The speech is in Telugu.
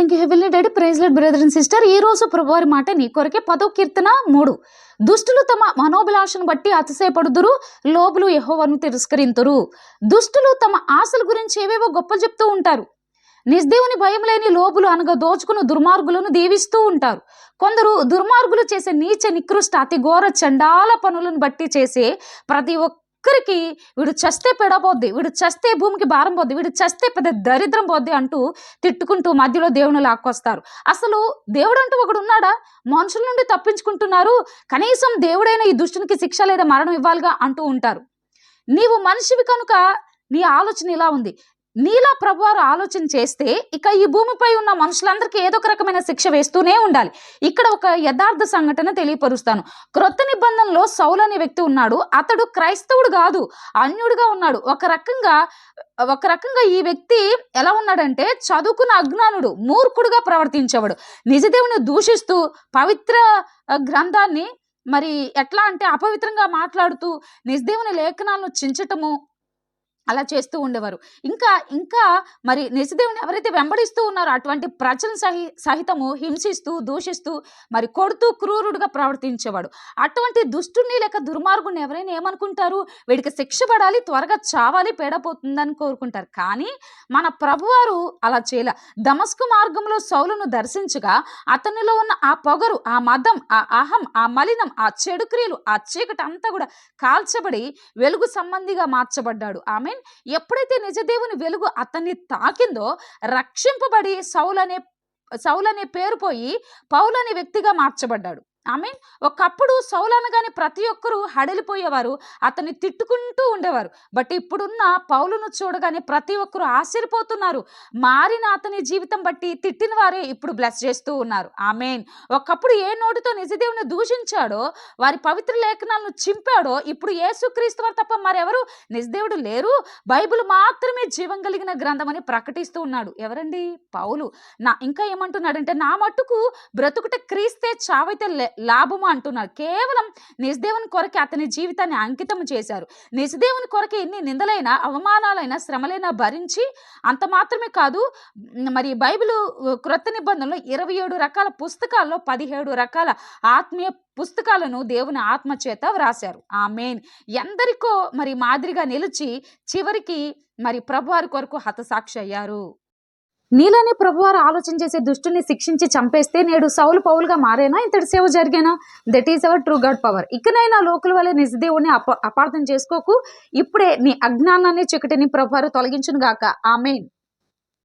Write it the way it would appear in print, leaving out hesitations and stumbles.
Thank you heavenly daddy. Praise lord brother and sister. ఈ రోజు ప్రభువారి మాట నీ కొరకే 10వ కీర్తన 3. దుష్టులు తమ మనోభిలాషను బట్టి అతిశయపడుదురు, లోబులు యెహోవాను తిరస్కరింతురు. దుష్టులు తమ ఆశల గురించి ఏవేవో గొప్పలు చెప్తూ ఉంటారు. నిజదేవుని భయం లేని లోబులు అనగా దోచుకున్న దుర్మార్గులను దీవిస్తూ ఉంటారు. కొందరు దుర్మార్గులు చేసే నీచ నికృష్ట అతి ఘోర చండాల పనులను బట్టి చేసే ప్రతి ఒక్కరికి వీడు చస్తే పెడబోద్ది, వీడు చస్తే భూమికి భారం పోద్ది, వీడు చస్తే పెద్ద దరిద్రం పోద్ది అంటూ తిట్టుకుంటూ మధ్యలో దేవుని లాక్కొస్తారు. అసలు దేవుడు అంటూ ఒకడు ఉన్నాడా? మనుషుల నుండి తప్పించుకుంటున్నారు, కనీసం దేవుడైనా ఈ దుష్టునికి శిక్ష లేదా మరణం ఇవ్వాలిగా అంటూ ఉంటారు. నీవు మనిషివి కనుక నీ ఆలోచన ఇలా ఉంది. నీలా ప్రభువారు ఆలోచన చేస్తే ఇక ఈ భూమిపై ఉన్న మనుషులందరికీ ఏదో ఒక రకమైన శిక్ష వేస్తూనే ఉండాలి. ఇక్కడ ఒక యథార్థ సంఘటన తెలియపరుస్తాను. క్రొత్త నిబంధనలో సౌలు అనే వ్యక్తి ఉన్నాడు. అతడు క్రైస్తవుడు కాదు, అన్యుడిగా ఉన్నాడు. ఒక రకంగా ఈ వ్యక్తి ఎలా ఉన్నాడంటే చదువుకున్న అజ్ఞానుడు, మూర్ఖుడుగా ప్రవర్తించేవాడు. నిజదేవుని దూషిస్తూ పవిత్ర గ్రంథాన్ని మరి ఎట్లా అంటే అపవిత్రంగా మాట్లాడుతూ నిజదేవుని లేఖనాలను చించటము అలా చేస్తూ ఉండేవారు. ఇంకా మరి నిజదేవుని ఎవరైతే వెంబడిస్తూ ఉన్నారో అటువంటి ప్రజలను సహితము హింసిస్తూ దూషిస్తూ మరి కొడుతూ క్రూరుడుగా ప్రవర్తించేవాడు. అటువంటి దుష్టుని లేక దుర్మార్గుని ఎవరైనా ఏమనుకుంటారు? వీడికి శిక్ష పడాలి, త్వరగా చావాలి, పేడపోతుందని కోరుకుంటారు. కానీ మన ప్రభువారు అలా చేయలే. దమస్కు మార్గంలో సౌలును దర్శించగా అతనిలో ఉన్న ఆ పొగరు, ఆ మదం, ఆ అహం, ఆ మలినం, ఆ చెడు క్రియలు, ఆ చీకటి అంతా కూడా కాల్చబడి వెలుగు సంబంధిగా మార్చబడ్డాడు. ఆమె ఎప్పుడైతే నిజదేవుని వెలుగు అతన్ని తాకిందో రక్షింపబడి సౌలు అనే పేరు పోయి పౌలు అనే వ్యక్తిగా మార్చబడ్డాడు. ఒకప్పుడు సౌలు అనగానే ప్రతి ఒక్కరూ హడలిపోయేవారు, అతన్ని తిట్టుకుంటూ ఉండేవారు. బట్ ఇప్పుడున్న పౌలును చూడగానే ప్రతి ఒక్కరూ ఆశ్చర్యపోతున్నారు. మారిన అతని జీవితం బట్టి తిట్టిన వారే ఇప్పుడు బ్లెస్ చేస్తూ ఉన్నారు. ఒకప్పుడు ఏ నోటితో నిజదేవుని దూషించాడో, వారి పవిత్ర లేఖనాలను చింపాడో, ఇప్పుడు యేసుక్రీస్తు వారు తప్ప మరెవరు నిజదేవుడు లేరు, బైబిల్ మాత్రమే జీవం కలిగిన గ్రంథం అని ప్రకటిస్తూ ఉన్నాడు. ఎవరండి? పౌలు. ఇంకా ఏమంటున్నాడంటే, నా మట్టుకు బ్రతుకుట క్రీస్తే, చావైతే లాభము అంటున్నారు. కేవలం నిజదేవుని కొరకే అతని జీవితాన్ని అంకితం చేశారు. నిజదేవుని కొరకే ఎన్ని నిందలైనా, అవమానాలైనా, శ్రమలైనా భరించి, అంత మాత్రమే కాదు, మరి బైబిల్ క్రొత్త నిబంధనలో 27 రకాల పుస్తకాల్లో 17 రకాల ఆత్మీయ పుస్తకాలను దేవుని ఆత్మ చేత వ్రాశారు. ఎందరికో మరి మాదిరిగా నిలిచి చివరికి మరి ప్రభువారి కొరకు హతసాక్షి అయ్యారు. నీలోని ప్రభువారు ఆలోచన చేసే దుష్టుని శిక్షించి చంపేస్తే నేడు సౌలు పౌలుగా మారేనా? ఇంతటి సేవ జరిగేనా? That is our true God power. ఇకనైనా లోకుల వల్ల నిజదేవుని అపార్థం చేసుకోకు. ఇప్పుడే నీ అజ్ఞానాన్ని, చీకటిని ప్రభువారు తొలగించును గాక. ఆమేన్.